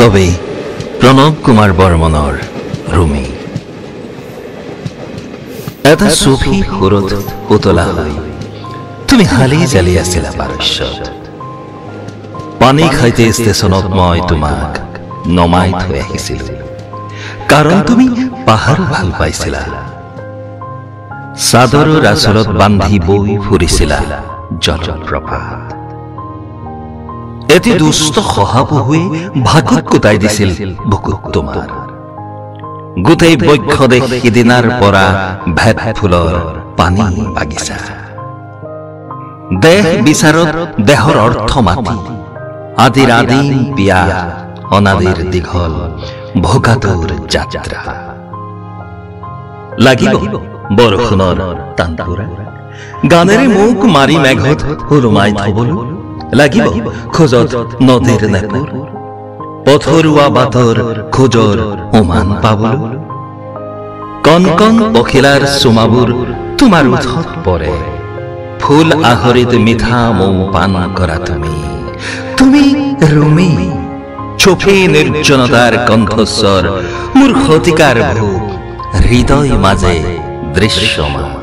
তবে প্ৰণব কুমাৰ বৰ্মনৰ ৰুমি এটা সুফি সুৰত উতলা হৈ তুমি হালি জালি আছিলা পাৰস্যত। পানী খাইতে ষ্টেচনত মই তোমাক নমাই থৈ আহিছিলো, কাৰণ তুমি পাহাৰ ভাল পাইছিলা। চাদৰৰ আঁচলত বান্ধি বৈ ফুৰিছিলা জলপ্ৰপাত। এটি দুষ্ট শহাপহুৱে ভাকুত কুটাই দিছিল বুকুত তোমাৰ। গোটেই বক্ষ দেশ সিদিনাৰ পৰা ভেট ফুলৰ পানী বাগিচা। দেশ বিচাৰত দেহৰ অৰ্থ মাতি, আদিৰ আদিম পিয়া অনাদিৰ দীঘল ভোগাটোৰ যাত্ৰা। লাগিব বৰষুণৰ তানপুৰা, গানেৰে মোক মাৰি মেঘত হুৰুমাই থবলৈ। লাগিব খোজত নদীৰ নেপুৰ, পথৰুৱা বাটৰ খোজৰ উমান পাবলৈ। কণ কণ পখিলাৰ চুমাবোৰ তোমাৰ ওঠত পৰে, ফুল আহৰিত মিঠা মৌ পান কৰা তুমি। তুমি ৰুমি, চুফি নিৰ্জনতাৰ কণ্ঠস্বৰ, মোৰ শতিকাৰ ভোগ হৃদয় মাজে দৃশ্যমান।